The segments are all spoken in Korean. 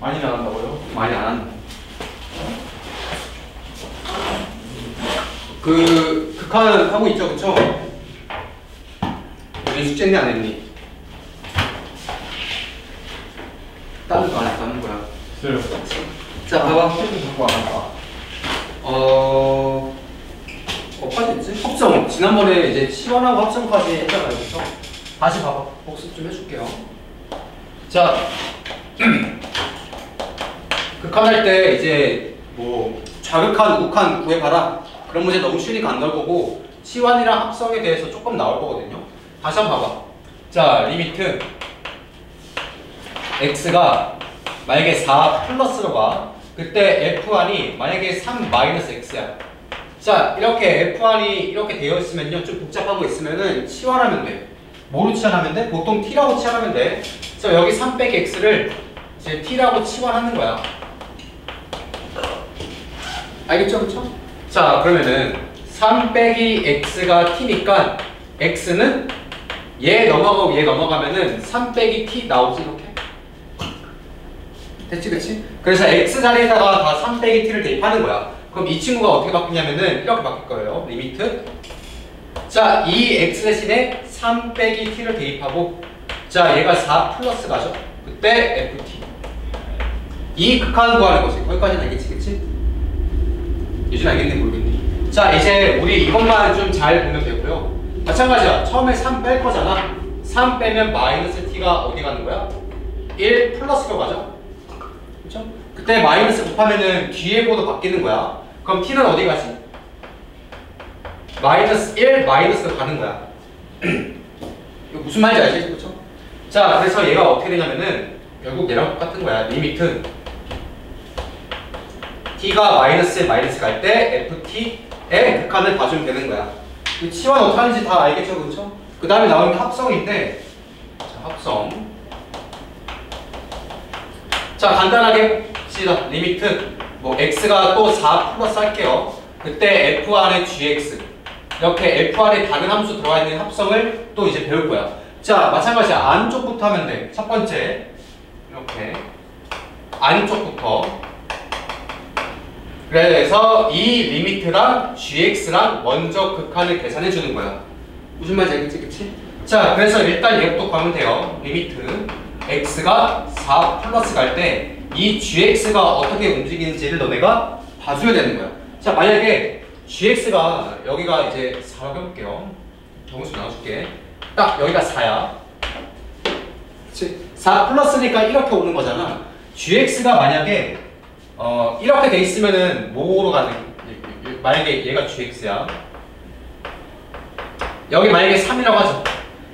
많이 나간다고요? 많이 안 한다. 그 극한 하고 있죠, 그쵸? 우리 숙제인데 안 했니? 다른 거 안 했어, 하는 거야. 있어요. 자, 봐봐. 갖고 안 한다. 뭐까지 했지? 합성. 지난번에 이제 치환하고 합성까지 했잖아요, 그쵸? 다시 봐봐. 복습 좀 해줄게요. 자, 극한할 때 이제 뭐 좌극한, 우극한 구해봐라. 그런 문제 너무 쉬우니까 안 나올 거고 치환이랑 합성에 대해서 조금 나올 거거든요. 다시 한번 봐봐. 자, 리미트 x가 만약에 4 플러스로 가. 그때 f1이 만약에 3 마이너스 x야. 자, 이렇게 f1이 이렇게 되어 있으면요, 좀 복잡한 거 있으면은 치환하면 돼. 뭐로 치환하면 돼? 보통 t라고 치환하면 돼. 자, 여기 3 빼기 x를 이제 t라고 치환하는 거야. 알겠죠? 그쵸? 자, 그러면은 3 빼기 x가 t니까 x는 얘 넘어가고 얘 넘어가면은 3 빼기 t 나오지, 이렇게. 됐지, 그치? 그래서 x 자리에다가 다 3 빼기 t를 대입하는 거야. 그럼 이 친구가 어떻게 바뀌냐면은 이렇게 바뀔 거예요. 리미트. 자, 이 x 대신에 3 빼기 t를 대입하고, 자, 얘가 4 플러스 가죠? 그때 ft. 이 극한 구하는 거지. 거기까지는 알겠지, 그치? 유진 알겠니? 모르겠니? 자, 이제 우리 이것만 좀 잘 보면 되고요. 마찬가지야. 처음에 3 뺄 거잖아. 3 빼면 마이너스 t가 어디 가는 거야? 1 플러스로 가죠? 그쵸? 그때 마이너스 곱하면은 뒤에 보도 바뀌는 거야. 그럼 t는 어디 가지? 마이너스 1 마이너스로 가는 거야. 이거 무슨 말인지 알지? 그쵸? 자, 그래서 얘가 어떻게 되냐면은 결국 얘랑 똑같은 거야. 리미트 t가 마이너스 1 마이너스 갈 때 ft의 극한을 봐주면 되는 거야. 이 치환 어떻게 하는지 다 알겠죠? 그쵸? 그 다음에 나오는 게 합성인데, 자, 합성. 자, 간단하게 봅시다. 리미트 뭐 x가 또 4 플러스 할게요. 그때 f1의 gx 이렇게 f1에 다른 함수 들어가 있는 합성을 또 이제 배울 거야. 자, 마찬가지야. 안쪽부터 하면 돼. 첫 번째 이렇게 안쪽부터. 그래서 이 리미트랑 gx랑 먼저 극한을 계산해 주는 거야. 무슨 말인지 알겠지? 그치? 자, 그래서 일단 얘부터 가면 돼요. 리미트 x가 4 플러스 갈 때 이 gx가 어떻게 움직이는지를 너네가 봐줘야 되는 거야. 자, 만약에 gx가 여기가 이제 4라고 해볼게요. 정수 나눠줄게. 딱 여기가 4야. 그치? 4 플러스니까 이렇게 오는 거잖아. gx가 만약에 이렇게 돼 있으면은 뭐로 가는? 만약에 얘가 gx야. 여기 만약에 3이라고 하죠.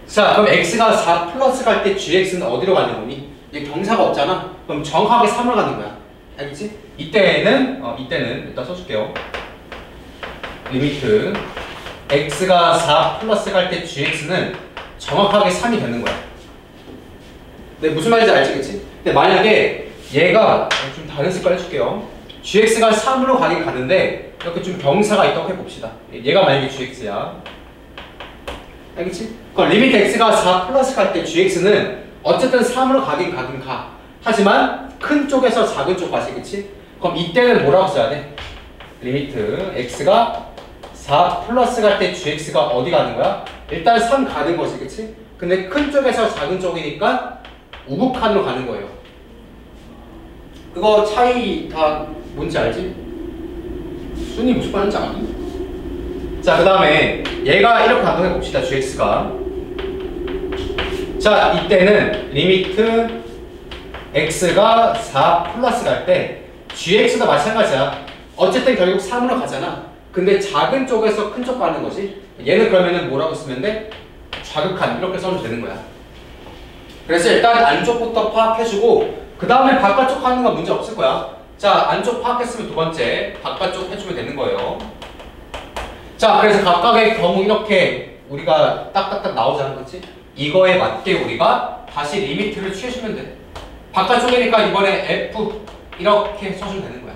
자, 그럼 x가 4 플러스 갈 때 gx는 어디로 가는 거니? 얘 경사가 없잖아. 그럼 정확하게 3으로 가는 거야. 알겠지? 이때는 일단 써줄게요. 리미트 x가 4 플러스 갈 때 gx는 정확하게 3이 되는 거야. 네, 무슨 말인지 알지? 그치? 근데 만약에 얘가 좀 다른 색깔 해줄게요. gx가 3으로 가긴 가는데 이렇게 좀 경사가 있다고 해봅시다. 얘가 만약에 gx야. 알겠지? 그럼 리미트 x가 4 플러스 갈 때 gx는 어쨌든 3으로 가긴 가. 하지만 큰 쪽에서 작은 쪽 가시, 그치? 그럼 이때는 뭐라고 써야 돼? 리미트 x가 4 플러스 갈 때 gx가 어디 가는 거야? 일단 3 가는 거지, 그치? 근데 큰 쪽에서 작은 쪽이니까 우극한으로 가는 거예요. 그거 차이 다 뭔지 알지? 순위 무슨 말인지 아니? 자, 그 다음에 얘가 이렇게 간다고 해봅시다. gx가. 자, 이때는 리미트 x가 4 플러스 갈 때 gx도 마찬가지야. 어쨌든 결국 3으로 가잖아. 근데 작은 쪽에서 큰 쪽 가는 거지. 얘는 그러면은 뭐라고 쓰면 돼? 좌극한 이렇게 써도 되는 거야. 그래서 일단 안쪽부터 파악해주고 그 다음에 바깥쪽 하는 건 문제 없을 거야. 자, 안쪽 파악했으면 두 번째 바깥쪽 해주면 되는 거예요. 자, 그래서 각각의 경우 이렇게 우리가 딱딱딱 나오잖아, 그렇지? 이거에 맞게 우리가 다시 리미트를 취해주면 돼. 바깥쪽이니까 이번에 f 이렇게 써주면 되는 거야.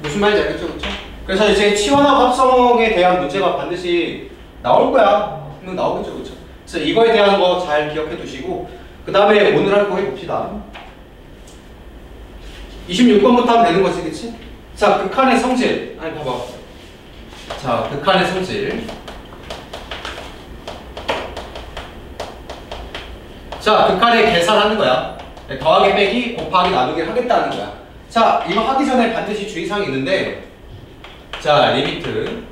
무슨 말인지 알겠죠? 그렇죠? 그래서 이제 치환하고 합성에 대한 문제가 반드시 나올 거야. 나오겠죠, 그렇죠? 그래서 이거에 대한 거 잘 기억해 두시고, 그 그 다음에 오늘 할 거 해봅시다. 26번부터 하면 되는 거지, 그치? 자, 극한의 성질. 아니, 봐봐. 자, 극한의 성질. 자, 극한의 계산하는 거야. 더하기 빼기 곱하기 나누기를 하겠다는 거야. 자, 이거 하기 전에 반드시 주의사항이 있는데, 자, 리미트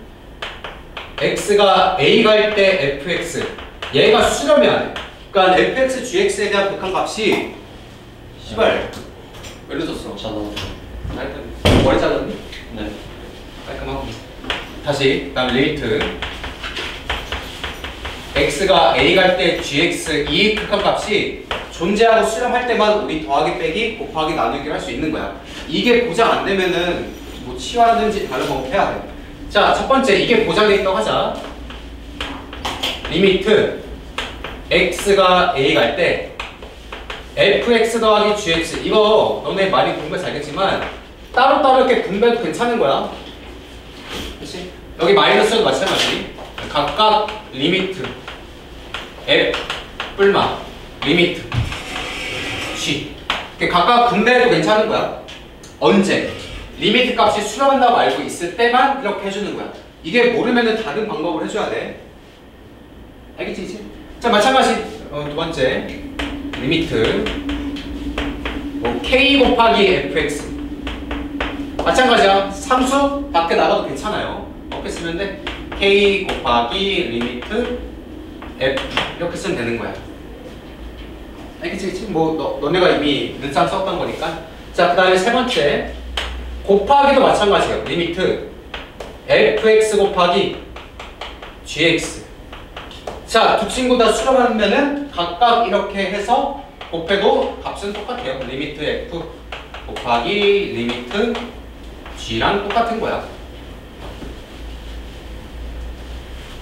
x가 a 갈 때 fx, 얘가 수렴해야 돼. 그러니까 fx, gx에 대한 극한값이 시발 왜 늦었어? 머리 잘랐니? 네. 깔끔하고. 다시, 그다음 리미트 x가 a 갈 때 gx, 이 극한값이 존재하고 수렴할 때만 우리 더하기 빼기 곱하기 나누기를 할 수 있는 거야. 이게 보장 안 되면은 뭐 치환하든지 다른 방법 해야 돼. 자, 첫 번째 이게 보장돼 있다고 하자. 리미트 x가 a 갈 때 fx 더하기 gx, 이거 너네 많이 공부해서 알겠지만 따로따로 이렇게 분배도 괜찮은 거야. 그치? 여기 마이너스도 마찬가지. 각각 리미트 f 뿔마 리미트 g, 각각 분배해도 괜찮은 거야. 언제? 리미트 값이 수렴한다고 알고 있을 때만 이렇게 해주는 거야. 이게 모르면은 다른 방법을 해줘야 돼. 알겠지 이제? 자, 마찬가지 두 번째 리미트 뭐 k 곱하기 fx, 마찬가지야. 상수 밖에 나가도 괜찮아요. 어떻게 쓰면 돼? k 곱하기 리미트 f 이렇게 쓰면 되는 거야. 알겠지? 그치? 뭐 너네가 이미 눈싸움 썼던 거니까. 자, 그 다음에 세 번째 곱하기도 마찬가지예요. 리미트 fx 곱하기 gx. 자, 두 친구 다 수렴하면은 각각 이렇게 해서 곱해도 값은 똑같아요. 리미트 f 곱하기 리미트 g랑 똑같은 거야.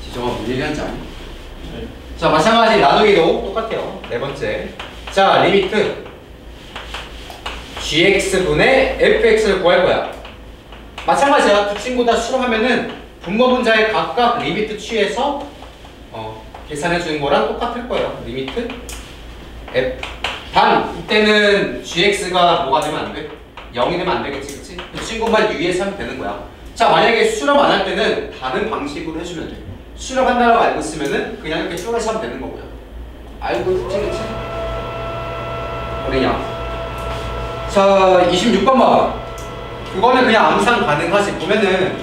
지정아 뭐 얘기하는지 아니? 네. 자, 마찬가지 나누기도 똑같아요. 네 번째. 자, 리미트 gx분의 fx를 구할 거야. 마찬가지야. 두 친구 다 수렴하면은 분모 분자에 각각 리미트 취해서 계산해 주는 거랑 똑같을 거예요. 리미트 f. 단 이때는 gx가 뭐가 되면 안 돼? 0이 되면 안 되겠지, 그치? 두 친구만 유의해서 하면 되는 거야. 자, 만약에 수렴 안 할 때는 다른 방식으로 해주면 돼. 수렴한다고 알고 있으면은 그냥 이렇게 쪼개서 하면 되는 거고요. 알고 있지, 그치? 어디냐? 자, 26번 봐봐. 그거는 그냥 암산 가능하지. 보면은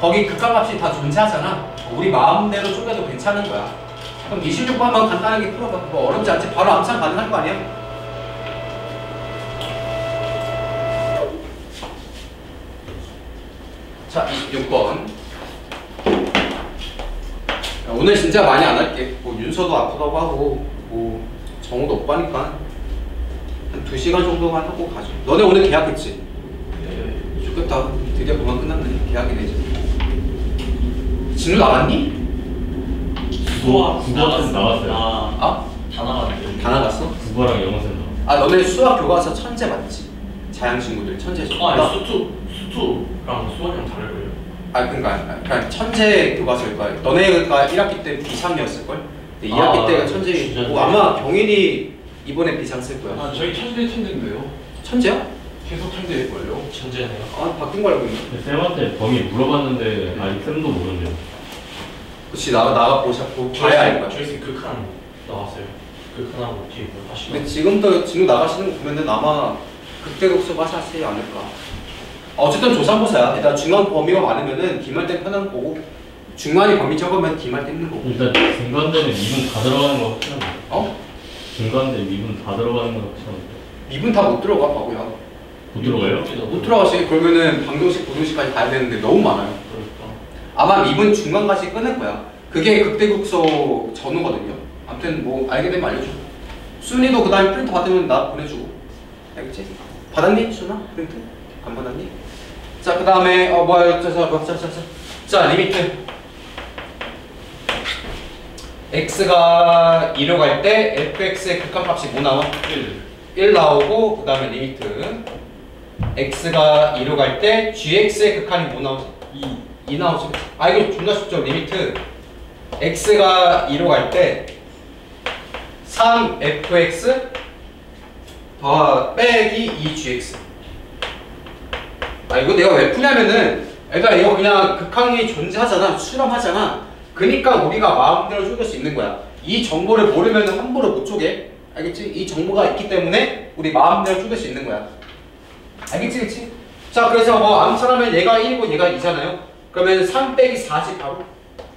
거기 극한값이 다 존재하잖아. 우리 마음대로 쪼개도 괜찮은 거야. 그럼 26번만 간단하게 풀어봐. 뭐 어렵지 않지? 바로 암산 가능할 거 아니야? 자, 26번. 오늘 진짜 많이 안 할게. 뭐 윤서도 아프다고 하고 뭐 정우도 없고 하니까 한 2시간 정도만 하고 가죠. 너네 오늘 계약했지? 네. 좋겠다. 드디어 그만 끝났네. 계약이네 이제. 진우 나갔니? 수학 나왔어요. 아? 다 나갔는데. 다 나갔어? 국어랑 영어 센터. 아, 너네 수학 교과서 천재 맞지? 자양 친구들 천재죠. 수투랑 수학이랑 다를걸요? 아, 그러니까 천재 교과서일 거야. 너네가 1학기 때 비상이었을 걸. 근데 2학기 때가 천재이고 아마 경인이 이번에 비상 쓸 거야. 저희 천재인데요. 천재야? 계속 천재일걸요? 천재네요. 아, 바뀐 거 알고 있네. 쌤한테 범위 물어봤는데 아직 쌤도 모른대요. 그렇지, 나가 보셨고 봐야 알 거야. 저희 극한 나왔어요. 극한하고 뒤에 하시고. 근데 지금도 진우 나가시는 거 보면은 아마 그때 독서 하시지 않을까. 어쨌든 조사고사야. 일단 중간 범위가 많으면은 기말 때 편한 거고, 중간이 범위 적으면 기말 때 힘든 거고. 일단 중간대는 미분 다 들어가는 거 확실한데. 어? 중간대 미분 다 들어가는 거 확실한데. 미분 다 못 들어가 바보야. 못 들어가요? 못 들어가시. 그러면은 방정식, 부등식까지 가야 되는데 너무 많아요. 그러니까. 아마 미분 중간까지 끊을 거야. 그게 극대국소 전후거든요. 아무튼 뭐 알게 되면 알려줘. 순이도 그 다음에 프린트 받으면 나 보내주고. 알겠지? 받았니? 순아? 프린트? 안 받았니? 자, 그 다음에 자, 리미트 x가 2로 갈 때 fx의 극한값이 뭐 나와? 1 나오고, 그 다음에 리미트 x가 2로 갈 때 gx의 극한이 뭐 나오지? 2 나오지. 아, 이거 존나 쉽죠. 리미트 x가 2로 갈 때 3fx 빼기 2gx. 아, 이거 내가 왜 푸냐면은 애가 이거 그냥 극한이 존재하잖아, 수렴하잖아. 그러니까 우리가 마음대로 쪼갤 수 있는 거야. 이 정보를 모르면 함부로 못 쪼개. 알겠지? 이 정보가 있기 때문에 우리 마음대로 쪼갤 수 있는 거야. 알겠지? 그치? 자, 그래서 뭐 암산하면 얘가 1이고 얘가 2잖아요. 그러면 3 빼기 40 바로.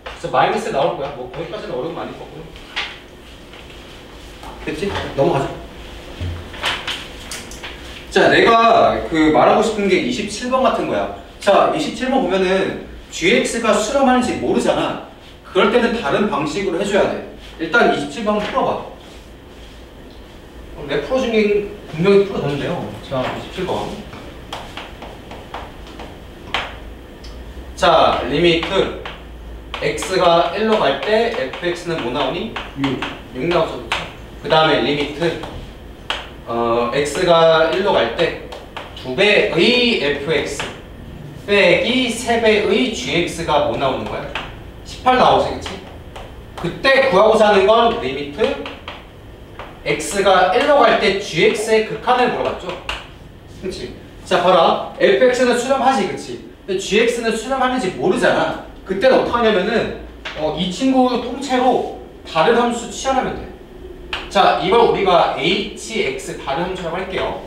그래서 마이너스 나올 거야. 뭐 거기까지는 어려운 거 아닐 거고요. 됐지? 넘어가자. 자, 내가 그 말하고 싶은 게 27번 같은 거야. 자, 27번 보면은 gx가 수렴하는지 모르잖아. 그럴 때는 다른 방식으로 해줘야 돼. 일단 27번 한번 풀어봐. 내 풀어준 게 분명히 풀어졌는데요. 자, 27번. 자, 리미트 x가 1로 갈 때 fx는 뭐 나오니? 6 나오죠. 그 다음에 리미트 x가 1로 갈 때 2배의 fx 빼기 3배의 gx가 뭐 나오는 거야? 18 나오지, 그치? 그때 구하고자 하는 건 리미트 x가 1로 갈 때 gx의 극한을 물어봤죠? 그치? 자, 봐라. fx는 수렴하지, 그치? 근데 gx는 수렴하는지 모르잖아. 그때는 어떻게 하냐면은 이 친구 통째로 다른 함수 치환하면 돼. 자, 이걸 우리가 hx 다른 함수라고 할게요.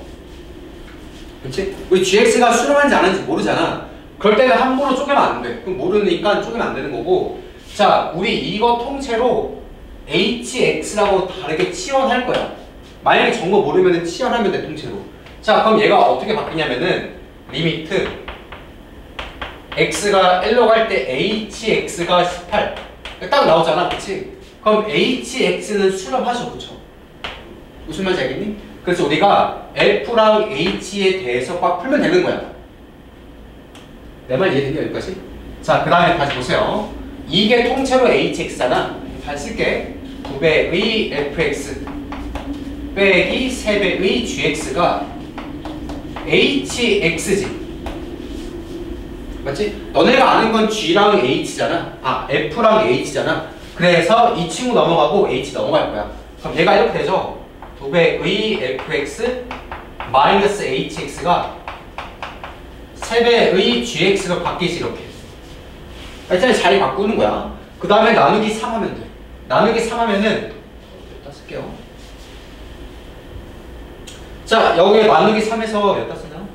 그치? 우리 gx가 수렴하는지 안 하는지 모르잖아. 그럴 때는 함부로 쪼개면 안 돼. 그럼 모르니까 쪼개면 안 되는 거고. 자, 우리 이거 통째로 hx라고 다르게 치환할 거야. 만약에 정보 모르면 치환하면 돼, 통째로. 자, 그럼 얘가 어떻게 바뀌냐면은 리미트 x가 1로 갈 때 hx가 18 딱 나오잖아, 그치? 그럼 hx는 수렴하죠, 그쵸? 무슨 말인지 알겠니? 그래서 우리가 f랑 h에 대해서 막 풀면 되는 거야. 내 말 이해되냐, 여기까지? 자, 그 다음에 다시 보세요. 이게 통째로 hx잖아. 다시 쓸게. 2배의 fx 빼기 3배의 gx가 hx지. 맞지? 너네가 아는 건 g랑 h잖아. 아, f랑 h잖아. 그래서 이 친구 넘어가고 h 넘어갈 거야. 그럼 얘가 이렇게 되죠. 2배의 fx 마이너스 hx가 3배의 gx로 바뀌지, 이렇게. 일단 자리 바꾸는 거야. 그 다음에 나누기 3 하면 돼. 나누기 3 하면은 여기다 쓸게요. 자, 여기에 나누기 3에서 여기다 쓰나?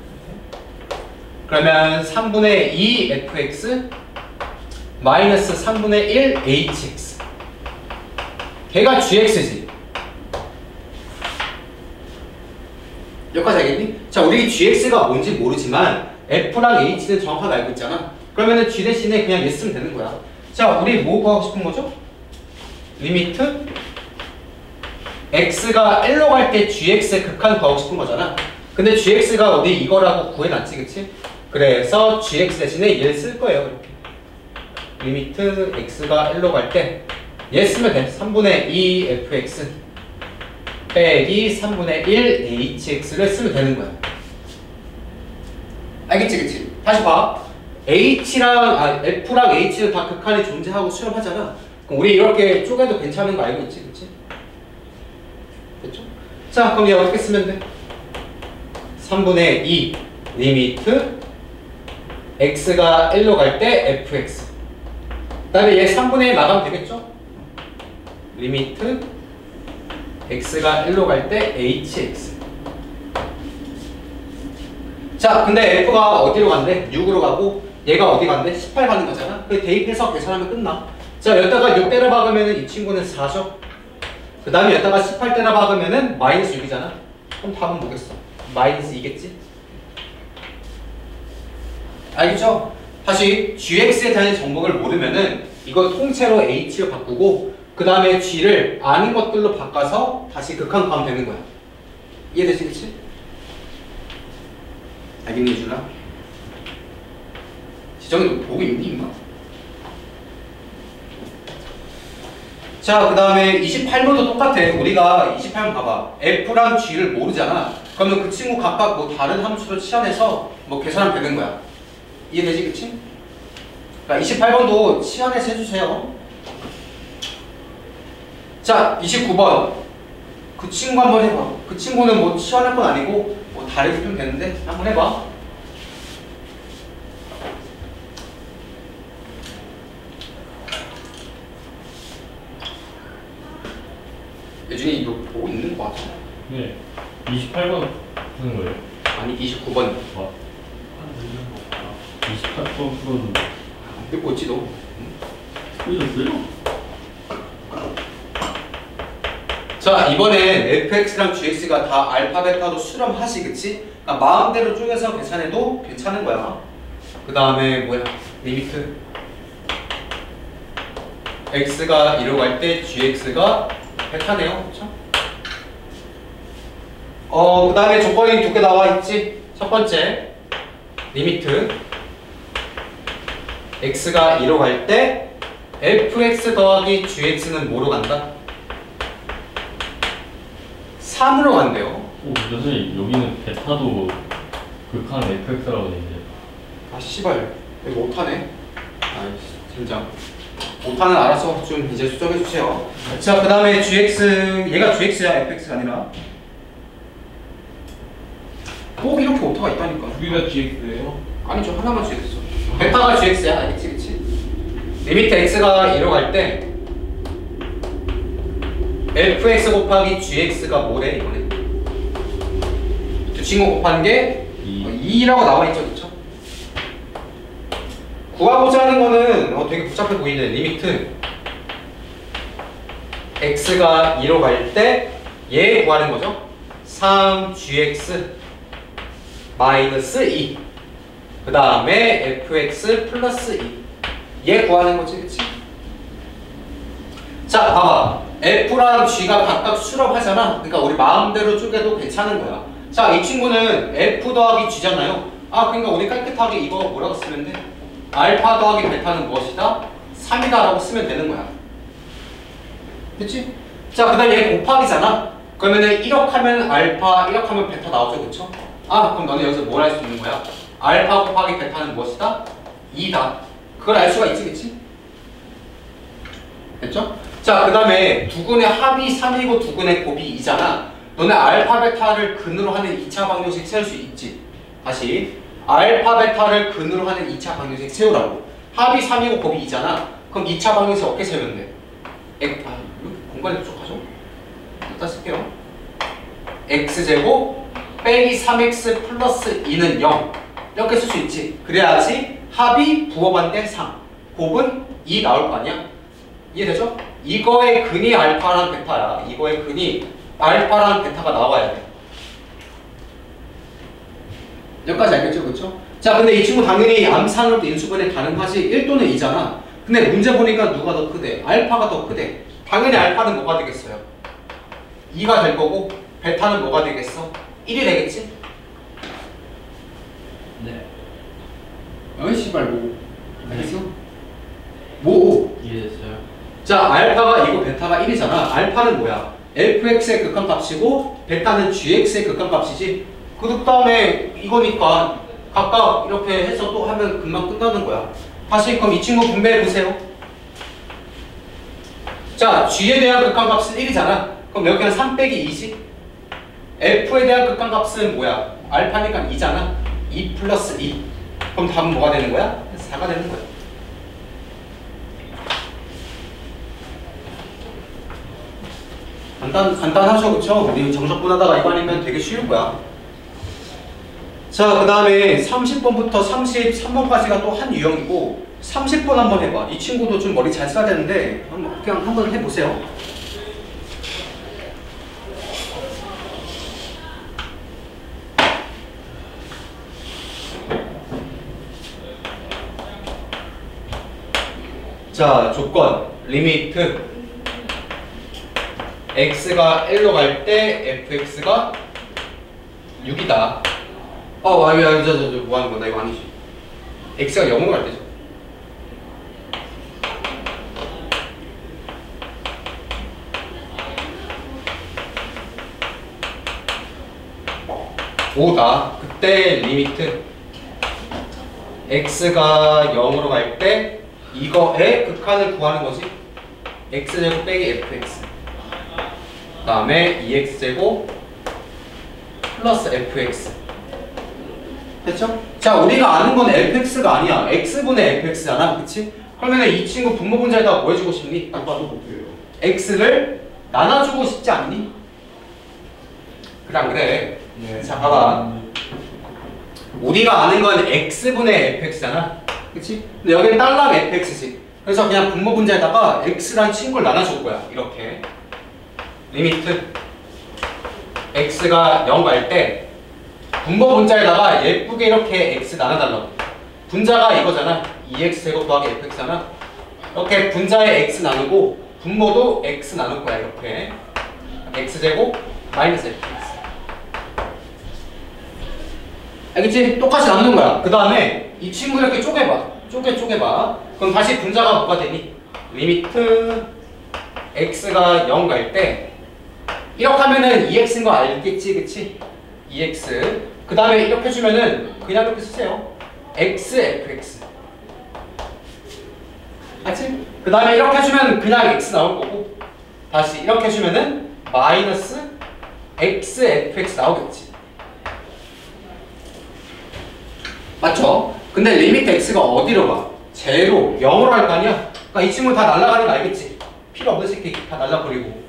그러면 3분의 2 fx 마이너스 3분의 1 hx. 걔가 gx지. 여기까지 알겠니? 자, 우리 gx가 뭔지 모르지만 f랑 h는 정확하게 알고 있잖아. 그러면은 g 대신에 그냥 얘 쓰면 되는 거야. 자, 우리 뭐 구하고 싶은 거죠? 리미트 x가 1로 갈 때 gx의 극한 구하고 싶은 거잖아. 근데 gx가 어디 이거라고 구해놨지, 그치? 그래서 gx 대신에 얘를 쓸 거예요, 이렇게. 리미트 x가 1로 갈 때 얘 쓰면 돼. 3분의 2 fx 빼기 3분의 1 hx를 쓰면 되는 거야. 알겠지, 그치? 다시 봐. f랑 h는 다 극한이 존재하고 수렴하잖아. 그럼 우리 이렇게 쪼개도 괜찮은 거 알고 있지, 그치? 됐죠? 자, 그럼 얘 어떻게 쓰면 돼? 3분의 2 리미트 x가 1로 갈 때 fx. 그 다음에 얘 3분의 1 나가면 되겠죠? 리미트 x가 1로 갈 때 hx. 자, 근데 f가 어디로 간대? 6으로 가고 얘가 어디 간대? 18 가는 거잖아. 그 대입해서 계산하면 끝나. 자, 여기다가 6 때려 박으면 이 친구는 4죠. 그 다음에 여기다가 18 때려 박으면 마이너스 6이잖아. 그럼 답은 뭐겠어? 마이너스 2겠지? 알겠죠? 다시 gx에 대한 정보를 모르면은 이거 통째로 h로 바꾸고 그 다음에 g를 아는 것들로 바꿔서 다시 극한 구하면 되는 거야. 이해되시겠지? 알겠니, 유준아? 지정이 보고 있니, 임마? 자, 그 다음에 28번도 똑같아. 우리가 28번 봐봐. f랑 g를 모르잖아. 그러면 그 친구 각각 뭐 다른 함수로 치환해서 뭐 계산하면 되는 거야. 이해되지, 그치? 그러니까 28번도 치환해서 해주세요. 자, 29번. 그 친구 한번 해봐. 그 친구는 뭐 시원할 건 아니고 뭐 다르게 좀 되는데 한번 해봐. 예준이 이거 보고 있는 거 같아. 네. 28번 하는 거예요. 아니 29번. 아, 28번 풀었는데. 듣고 있지 너? 풀렸어요? 자 이번엔 fx랑 gx가 다 알파 베타로 수렴하시 그치? 그러니까 마음대로 쪼개서 계산해도 괜찮은 거야. 그 다음에 뭐야? 리미트 x가 1로 갈 때 gx가 베타네요. 그쵸? 그 다음에 조건이 두 개 나와 있지? 첫 번째 리미트 x가 2로 갈 때 fx 더하기 gx는 뭐로 간다? 3으로 간대요. 오, 선생님 여기는 베타도 극한 fx라고 돼 있는데. 아 씨발 이거 못하네. 아이씨 진짜 못하는 알아서 좀 이제 수정해 주세요. 자 그 다음에 gx 얘가 gx야 fx가 아니라 꼭 이렇게 오타가 있다니까. 두 개가 GX예요? 아니죠 하나만 gx 베타가 gx야 알겠지 그치? 리미트 x가 2로 갈 때 fx 곱하기 gx가 뭐래 이번에? 두 친구 곱한 게 2라고 나와 있죠 그쵸? 구하고자 하는 거는 되게 복잡해 보이네. 리미트 x가 2로 갈 때 얘 구하는 거죠. 3gx 마이너스 2 그 다음에 fx 플러스 2 얘 구하는 거지 그치? 자 봐봐 f랑 g가 각각 수렴하잖아. 그러니까 우리 마음대로 쪼개도 괜찮은 거야. 자 이 친구는 f 더하기 g잖아요. 아 그러니까 우리 깔끔하게 이거 뭐라고 쓰면 돼? 알파 더하기 베타는 무엇이다? 3이다 라고 쓰면 되는 거야. 그치? 자 그 다음 얘 곱하기잖아. 그러면은 1억 하면 알파 1억 하면 베타 나오죠 그쵸? 아 그럼 너는 여기서 뭘 할 수 있는 거야? 알파 곱하기 베타는 무엇이다? 2다. 그걸 알 수가 있지 그치? 됐죠? 자 그 다음에 두근의 합이 3이고 두근의 곱이 2잖아. 너네 알파 베타를 근으로 하는 2차 방정식 세울 수 있지. 다시 알파 베타를 근으로 하는 2차 방정식 세우라고. 합이 3이고 곱이 2잖아. 그럼 2차 방정식 어떻게 세우면 돼? 공간이 부족하죠? 일단 쓸게요. x제곱 빼기 3x 플러스 2는 0 이렇게 쓸 수 있지. 그래야지 합이 부호반대 3 곱은 2 나올 거 아니야? 이해되죠? 이거의 근이 알파랑 베타야. 이거의 근이 알파랑 베타가 나와야 돼. 여기까지 알겠죠? 그쵸? 자 근데 이 친구 당연히 암산으로 인수분해 가능하지. 1 또는 2잖아. 근데 문제 보니까 누가 더 크대? 알파가 더 크대. 당연히 알파는 뭐가 되겠어요? 2가 될 거고 베타는 뭐가 되겠어? 1이 되겠지? 네. 어이 씨발 뭐 알겠어? 뭐? 이해됐어요. 자 알파가 2고 베타가 1이잖아. 알파는 뭐야? fx의 극한값이고 베타는 gx의 극한값이지. 그 다음에 이거니까 각각 이렇게 해서 또 하면 금방 끝나는 거야. 다시 그럼 이 친구 분배해 보세요. 자 g에 대한 극한값은 1이잖아. 그럼 여기는 3 빼기 2지. f에 대한 극한값은 뭐야? 알파니까 2잖아. 2 플러스 2. 그럼 답은 뭐가 되는 거야? 4가 되는 거야. 간단하죠 그쵸? 우리 정적분하다가 이거 아니면 되게 쉬울 거야. 자 그 다음에 30번부터 33번까지가 또 한 유형이고 30번 한번 해봐. 이 친구도 좀 머리 잘 써야 되는데 그냥 한번 해보세요. 자 조건 리미트 x가 1로 갈 때 fx가 6이다. 뭐 하는 거야? 나 이거 아니지. x가 0으로 갈 때죠. (5다) 그때 리미트 x가 0으로 갈 때 이거의 극한을 구하는 거지. x제곱 빼기 fx 그 다음에 2x제곱 플러스 fx 됐죠? 자, 우리가 아는 건 fx가 아니야. x분의 fx잖아, 그치? 그러면 이 친구 분모 분자에다가 뭐 해주고 싶니? 딱 봐도 못해요. x를 나눠주고 싶지 않니? 그래 안 그래? 네. 자, 봐봐. 우리가 아는 건 x분의 fx잖아, 그치? 근데 여기는 달러 fx지. 그래서 그냥 분모 분자에다가 x란 친구를 나눠줄 거야. 이렇게 리미트 x가 0 갈 때 분모 분자에다가 예쁘게 이렇게 x 나눠달라고. 분자가 이거잖아. 2x제곱 더하기 fx잖아. 이렇게 분자에 x 나누고 분모도 x 나눌 거야. 이렇게 x제곱 마이너스 fx. 알겠지? 똑같이 나누는 거야. 그 다음에 이 친구 이렇게 쪼개봐. 쪼개봐. 그럼 다시 분자가 뭐가 되니? 리미트 x가 0 갈 때 이렇게 하면은 2x인 거 알겠지? 그치? 2x 그 다음에 이렇게 주면은 그냥 이렇게 쓰세요. x fx 알지? 그 다음에 이렇게 해주면 그냥 x 나올 거고 다시 이렇게 해주면은 마이너스 x fx 나오겠지. 맞죠? 근데 리미트 x가 어디로 가? 제로, 0으로 할 거 아니야? 그러니까 이 친구 다 날아가는 거 알겠지? 필요 없는 새끼 다 날라버리고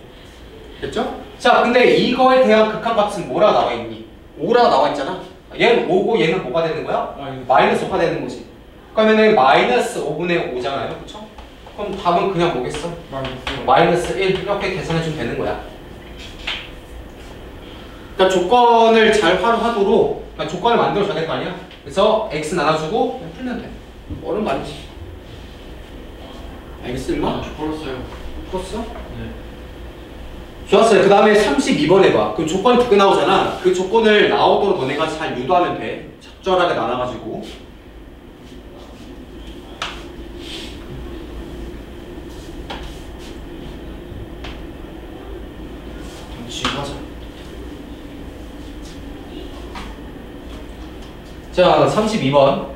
됐죠? 자, 근데 이거에 대한 극한값은 뭐라 나와 있니? 5라 나와 있잖아. 얘는 5고 얘는 뭐가 되는 거야? 마이너스 5가 되는 거지. 그러면은 마이너스 5분의 5잖아요, 그쵸? 그럼 답은 그냥 뭐겠어? 마이너스 1 이렇게 계산해주면 되는 거야. 그러니까 조건을 잘 활용하도록 그러니까 조건을 만들어줘야 될 거 아니야? 그래서 x 나눠주고 그냥 풀면 돼. 어려운 거 아니지. 알겠어, 임마? 풀었어요. 풀었어? 네. 좋았어요. 그 다음에 32번 해봐. 그럼 조건이 2개 나오잖아. 그 조건을 나오도록 너네가 잘 유도하면 돼. 적절하게 나눠가지고. 지금 하자. 자, 32번.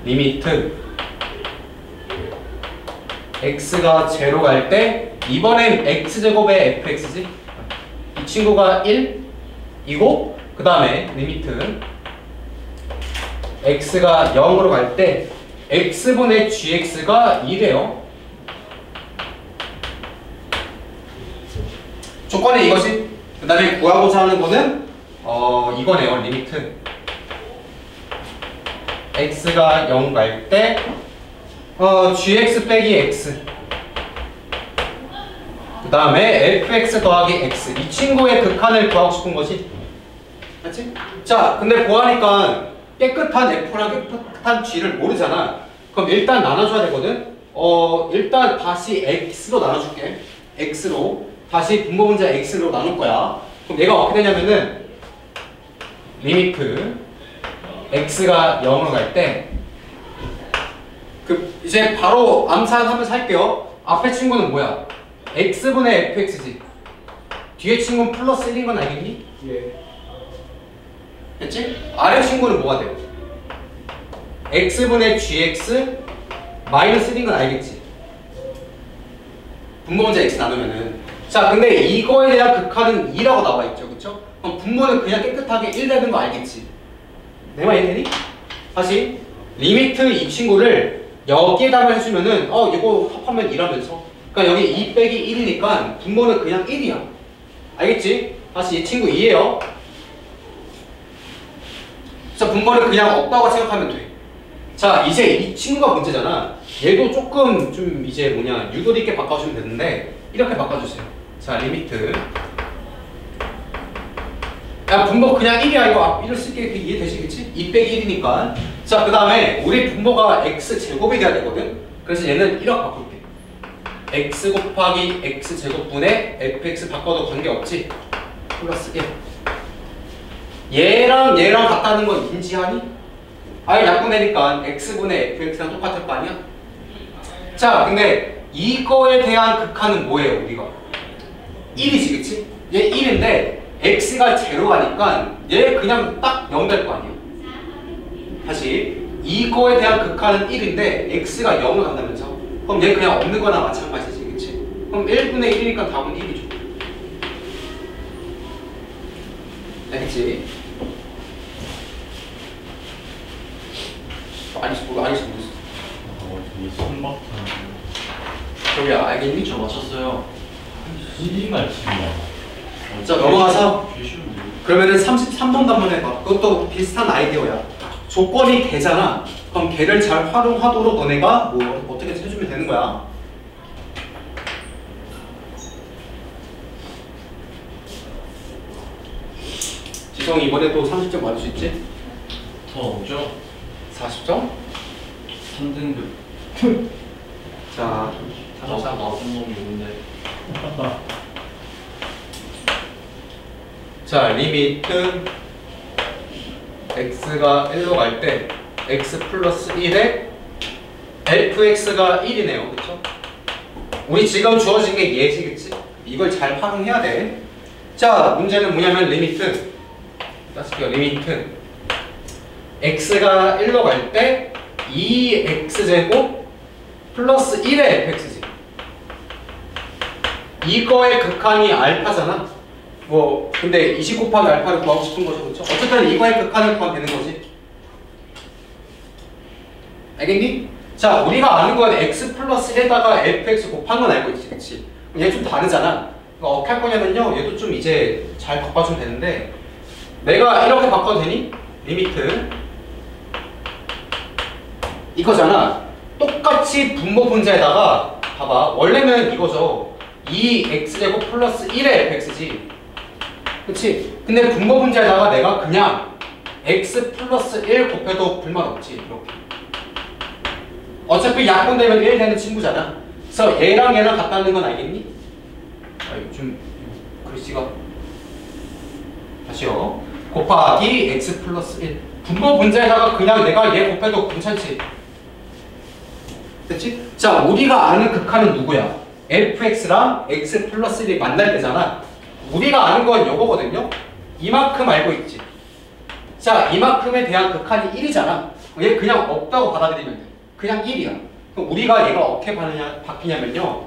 리미트 x가 0 갈 때 이번엔 x제곱의 fx지. 이 친구가 1이고 그 다음에 리미트 x가 0으로 갈 때 x분의 gx가 2래요. 조건이 이거지. 그 다음에 구하고자 하는 거는 이거네요. 리미트 x가 0 갈 때 gx 빼기 x 그 다음에 fx 더하기 x 이 친구의 극한을 구하고 싶은 거지. 맞지? 자, 근데 구하니까 깨끗한 f랑 깨끗한 g를 모르잖아. 그럼 일단 나눠줘야 되거든. 일단 다시 x로 나눠줄게. x로 다시 분모 분자 x로 나눌 거야. 그럼 얘가 어떻게 되냐면은 리미트 x가 0으로 갈 때 이제 바로 암산하면서 할게요. 앞에 친구는 뭐야? x분의 fx지. 뒤에 친구는 플러스 1인 건 알겠니? 예. 됐지? 아래 친구는 뭐가 돼요? x분의 gx 마이너스 1인 건 알겠지? 분모 분자 x 나누면은 자, 근데 이거에 대한 극한은 2라고 나와 있죠, 그쵸? 그럼 분모는 그냥 깨끗하게 1 되는 거 알겠지? 내 말 이해되니? 다시 리미트 이 친구를 여기에다가 해주면은 이거 합하면 2라면서 그러니까 여기 2 빼기 1이니까 분모는 그냥 1이야. 알겠지? 다시 이 친구 2예요. 자, 분모는 그냥 없다고 생각하면 돼. 자, 이제 이 친구가 문제잖아. 얘도 조금 좀 이제 유도리 있게 바꿔주면 되는데 이렇게 바꿔주세요. 자, 리미트 야, 분모 그냥 1이야. 이거 1을 쓸게 이해되시겠지? 2 빼기 1이니까. 자, 그 다음에 우리 분모가 x제곱이 돼야 되거든. 그래서 얘는 이렇게 바꿀게. x 곱하기 x제곱분의 fx 바꿔도 관계없지? 플러스 1 얘랑 같다는 건 인지하니? 아예 약분되니까 x분의 fx랑 똑같을 거 아니야? 자, 근데 이거에 대한 극한은 뭐예요, 우리가? 1이지, 그치? 얘 1인데 x가 0 가니까 얘 그냥 딱 0 될 거 아니야? 다시 이거에 대한 극한은 1인데 x가 0을 간다면서? 그럼 얘 그냥 없는 거나 마찬가지지, 그치? 그럼 1분의 1이니까 답은 1이죠. 알겠지? 아니지 모르겠어. 저기 선박한 저기야 알겠니? 저 맞췄어요. 시리말 치냐. 자 넘어가서 되게 쉬운데. 그러면은 33번 한번 해봐. 그것도 비슷한 아이디어야. 조건이 개잖아. 그럼 개를 잘 활용하도록 너네가 뭐 어떻게 해주면 되는 거야. 지성이 이번에도 30점 맞을 수 있지? 더 없죠? 40점? 3등급. 자, 사실상 나쁜 놈이 있는데. 자 리미트 x가 1로 갈 때 x 플러스 1에 fx가 1이네요. 그쵸? 우리 지금 주어진 게 예지, 그치? 이걸 잘 활용해야 돼. 자, 문제는 뭐냐면 리미트 리미트 x가 1로 갈 때 2x제곱 플러스 1의 fx지. 이거의 극한이 알파잖아. 뭐 근데 20 곱하기 알파를 구하고 싶은 거죠, 그렇죠? 어쨌든 이거의 극한을 구하면 되는 거지. 알겠니? 자, 우리가 아는 건 x 플러스 1에다가 fx 곱한 건 알고 있지, 그렇지? 얘 좀 다르잖아. 그러니까 어떻게 할 거냐면요, 얘도 좀 이제 잘 바꿔주면 되는데, 내가 이렇게 바꿔도 되니? 리미트 이거잖아. 똑같이 분모 분자에다가 봐봐. 원래는 이거죠. 2x제곱 플러스 1의 fx지. 그치? 근데 분모 분자에다가 내가 그냥 x 플러스 1 곱해도 불만 없지. 이렇게. 어차피 약분되면 1 되는 친구잖아. 그래서 얘랑 얘랑 같다는 건 알겠니? 아, 요즘 글씨가 다시요. 곱하기 x 플러스 1 분모 분자에다가 그냥 내가 얘 곱해도 괜찮지. 됐지? 자, 우리가 아는 극한은 누구야? fx랑 x 플러스 1이 만날 때잖아. 우리가 아는 건 요거거든요. 이만큼 알고 있지. 자, 이만큼에 대한 극한이 1이잖아. 얘 그냥 없다고 받아들이면 돼. 그냥 1이야. 그럼 우리가 얘가 어떻게 바뀌냐면요.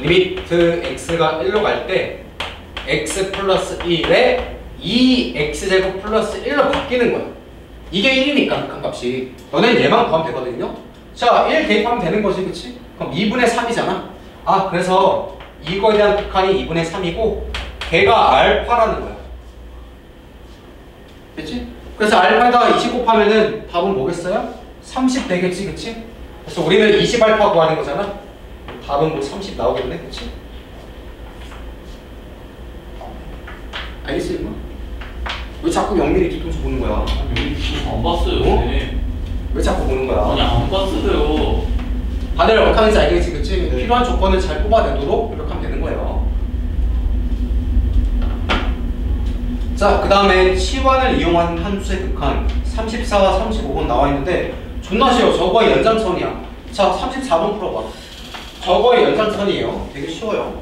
리미트 x가 1로 갈 때 x 플러스 1에 2x제곱 플러스 1로 바뀌는 거야. 이게 1이니까 극한값이. 너는 얘만 구하면 되거든요. 자, 1 대입하면 되는 거지, 그치? 그럼 2분의 3이잖아. 아, 그래서 이거에 대한 극한이 2분의 3이고 걔가 알파라는 거야. 됐지? 그래서 알파에다가 20 곱하면은 답은 뭐겠어요? 30 되겠지, 그치? 그래서 우리는 20 알파 구하는 거잖아. 답은 뭐 30 나오겠네, 그치? 알겠어, 임마? 왜 자꾸 영민이 뒤통수 보는 거야? 안 봤어요. 어? 네. 왜 자꾸 보는 거야? 아니 안 봤어요. 다들 어떻게 하는지 알겠지, 그치? 필요한 조건을 잘 뽑아내도록 노력하면 되는 거예요. 자, 그 다음에 치환을 이용한 함수의 극한 34와 35번 나와 있는데 존나 쉬워. 저거의 연장선이야. 자, 34번 풀어봐. 저거의 연장선이에요. 되게 쉬워요.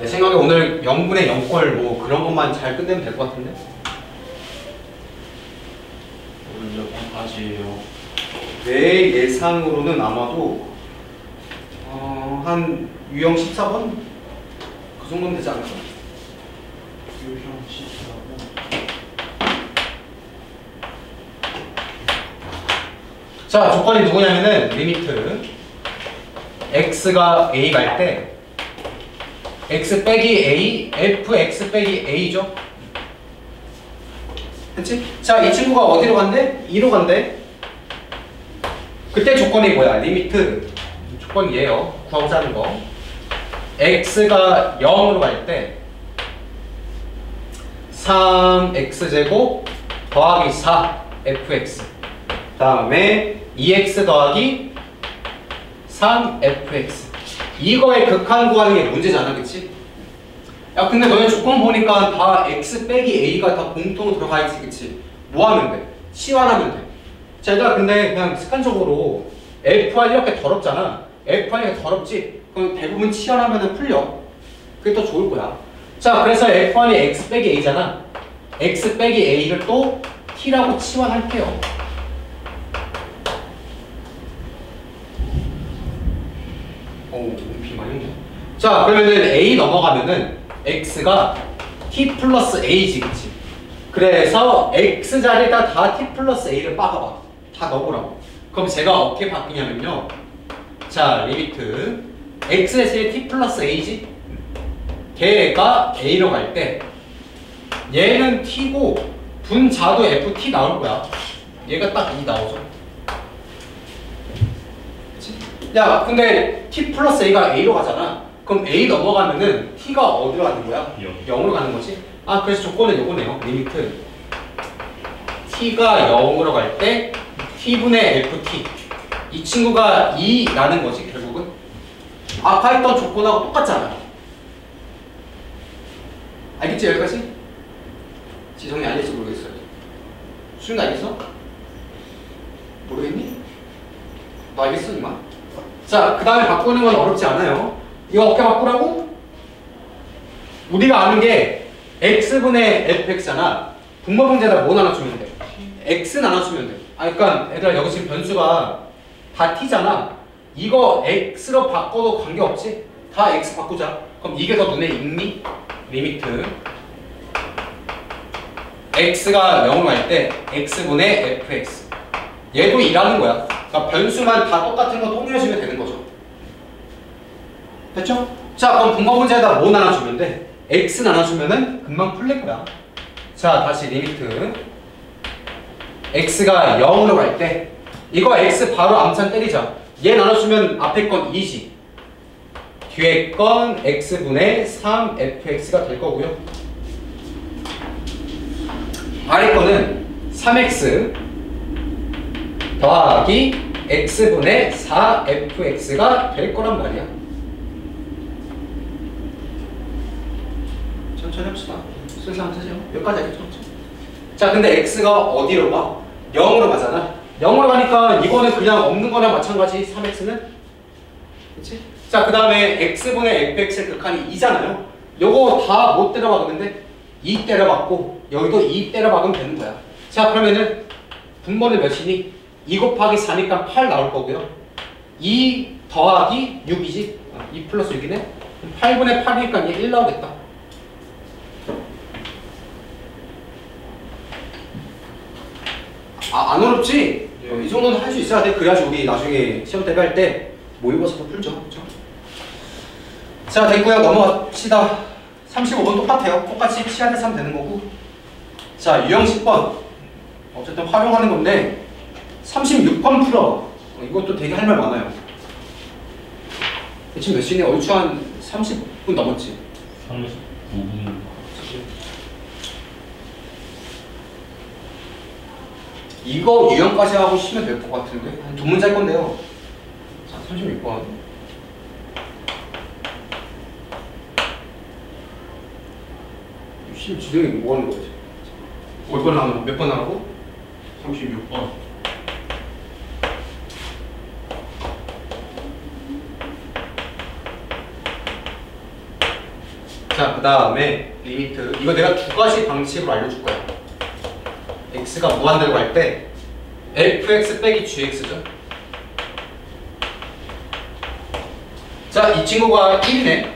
내 생각에 오늘 0분의 0꼴 뭐 그런 것만 잘 끝내면 될 것 같은데? 오늘 몇 번까지예요? 내 예상으로는 아마도 한 유형 14번? 그 정도면 되지 않을까? 유형 14번. 자, 조건이 누구냐면은 리미트 x가 a 갈 때 x 빼기 a, fx 빼기 a죠? 그치? 자, 이 친구가 어디로 간대? 2로 간대. 그때 조건이 뭐야? 리미트 조건이 얘예요. 구하고자 하는 거. x가 0으로 갈 때 3x제곱 더하기 4 fx 그 다음에 2x 더하기 3fx 이거의 극한 구하는 게 문제잖아, 그치? 야, 근데 너네 조건 보니까 다 x 빼기 a가 다 공통으로 들어가 있지, 그치? 뭐 하면 돼? 치환하면 돼. 자, 얘들아, 근데 그냥 습관적으로 f1 이렇게 더럽잖아. f1이 더럽지? 그럼 대부분 치환하면 풀려. 그게 더 좋을 거야. 자, 그래서 F1이 x 빼기 a잖아. x 빼기 a를 또 t라고 치환할게요. 오, 비 많이 오네. 자, 그러면은 a 넘어가면은 x가 t 플러스 a지, 그치? 그래서 x 자리에다 다 t 플러스 a를 박아봐. 다 넣으라고. 그럼 제가 어떻게 바뀌냐면요. 자, 리미트 x의 t 플러스 a지? 걔가 a로 갈 때 얘는 t고 분자도 ft 나올 거야. 얘가 딱 2 나오죠. 그치? 야, 근데 t 플러스 a가 a로 가잖아. 그럼 a 넘어가면은 t가 어디로 가는 거야? 0으로 가는 거지. 아, 그래서 조건은 요거네요. 리미트 t가 0으로 갈 때 t분의 ft 이 친구가 2라는 거지 결국은. 아까 했던 조건하고 똑같잖아. 알겠지 여기까지? 지성이 알겠지 모르겠어요. 수준 알겠어? 모르겠니? 너 알겠어 임마? 자, 그 다음에 바꾸는 건 어렵지 않아요. 이거 어떻게 바꾸라고? 우리가 아는 게 x분의 fx잖아. 분모분제에다 뭐 나눠주면 돼? x 나눠주면 돼. 아, 그러니까 얘들아 여기 지금 변수가 다 t잖아. 이거 x로 바꿔도 관계없지? 다 x 바꾸자. 그럼 이게 더 눈에 익니? 리미트 x가 0으로 갈 때 x분의 fx 얘도 2라는 거야. 그러니까 변수만 다 똑같은 거 통일해주면 되는 거죠. 됐죠? 자, 그럼 분모분제에다 뭐 나눠주면 돼? x 나눠주면은 금방 풀릴 거야. 자, 다시 리미트 x가 0으로 갈 때 이거 x 바로 암산 때리자. 얘 나눠주면 앞에 건 2지. 뒤에 건 x분의 3fx가 될 거고요. 아래 거는 3x 더하기 x분의 4fx가 될 거란 말이야. 천천히 합시다. 순서 한번 쓰세요. 여기까지 알겠죠? 자, 근데 x가 어디로 가? 0으로 가잖아. 0으로 가니까 이거는 그냥 없는 거나 마찬가지. 3x는 그치? 자, 그 다음에 x분의 fx의 극한이 2잖아요. 요거 다 못 때려박으면 2 때려박고 여기도 2 때려박으면 되는 거야. 자, 그러면은 분모는 몇이니? 2 곱하기 4니까 8 나올 거고요. 2 더하기 6이지? 2 플러스 6이네? 8분의 8이니까 이게 1 나오겠다. 아, 안 어렵지? 이 정도는 할 수 있어야 돼. 그래야지 우리 나중에 시험 대비할 때 모의고사도 풀죠. 그렇죠? 자, 됐고요. 넘어갑시다. 35번 똑같아요. 똑같이 치아대서 하면 되는 거고. 자, 유형 10번. 어쨌든 활용하는 건데 36번 풀어. 이것도 되게 할 말 많아요. 지금 몇 시니? 얼추 한 30분 넘었지? 39분. 이거 유형까지 하고 쉬면 될 것 같은데? 한 두 문제일 건데요. 자, 36번. 지정이 뭐 하는 거지? 몇 번 하면 몇 번 하라고? 36번. 자, 그 다음에 리미트. 이거 내가 두 가지 방식으로 알려줄 거야. x가 무한대로 갈 때 fx 빼기 gx죠. 자, 이 친구가 1이네.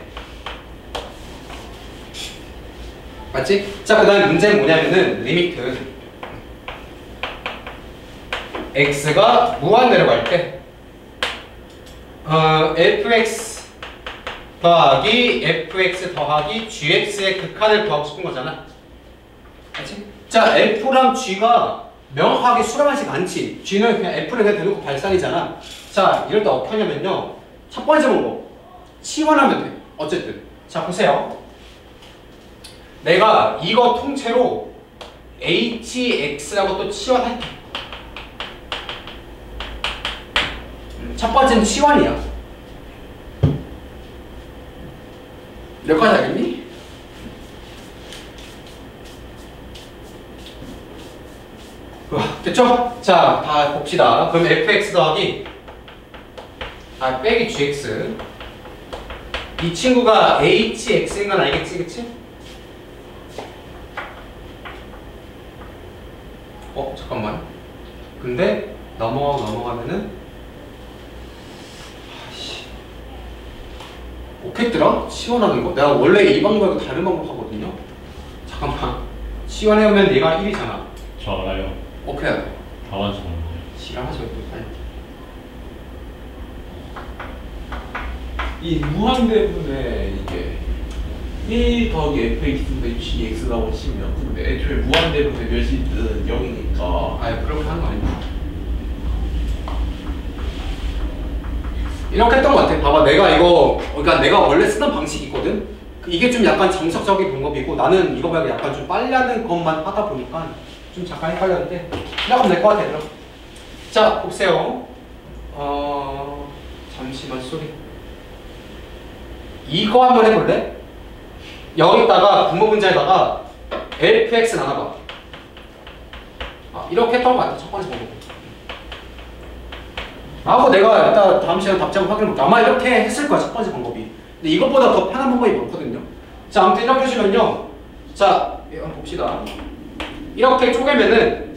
맞지? 자, 그 다음에 문제는 뭐냐면은 리미트 x가 무한대로 갈 때 fx 더하기 fx 더하기 gx의 극한을 구하고 싶은 거잖아. 맞지? 자, f랑 g가 명확하게 수렴하지가 않지. g는 그냥 f를 그냥 대놓고 발산이잖아. 자, 이럴 때 어떻게 하냐면요. 첫 번째 방법 치환하면 돼. 어쨌든 자, 보세요. 내가 이거 통째로 hx라고 또 치환할게. 첫 번째는 치환이야. 여기까지 알겠니? 됐죠? 자, 다 봅시다. 그럼 fx 더하기 빼기 gx 이 친구가 hx인 건 알겠지? 그치? 잠깐만. 근데 넘어가면은 뭐겠더라? 치환하는 거? 내가 원래 이 방법하고 다른 방법 하거든요. 잠깐만. 치환해오면 얘가 1이잖아. 저 알아요. 오케이. 다 맞췄는데. 지랄하지 말고 빨리. 이 무한대분의 이게 1 더하기 fx분의 gx라고 치면 근데 애초에 무한대분의 몇이든 0이니까 그렇게 하는 거 아니야. 이렇게 했던 것 같아. 봐봐, 그러니까 내가 원래 쓰던 방식이 있거든. 이게 좀 약간 정석적인 방법이고 나는 이거 말고 약간 좀 빨리 하는 것만 하다 보니까 좀 잠깐 헷갈렸는데 이러면 될 것 같아. 그럼. 자, 보세요. 잠시만 소리. 이거 한번 해볼래? 여기다가 분모 문제에다가 fx 나눠봐. 이렇게 했던 것 같아. 첫 번째 방법. 내가 일단 다음 시간에 답장 확인해볼게. 아마 이렇게 했을 거야, 첫 번째 방법이. 근데 이것보다 더 편한 방법이 많거든요. 자, 아무튼 이렇게 해주면요. 자, 한번 봅시다. 이렇게 쪼개면은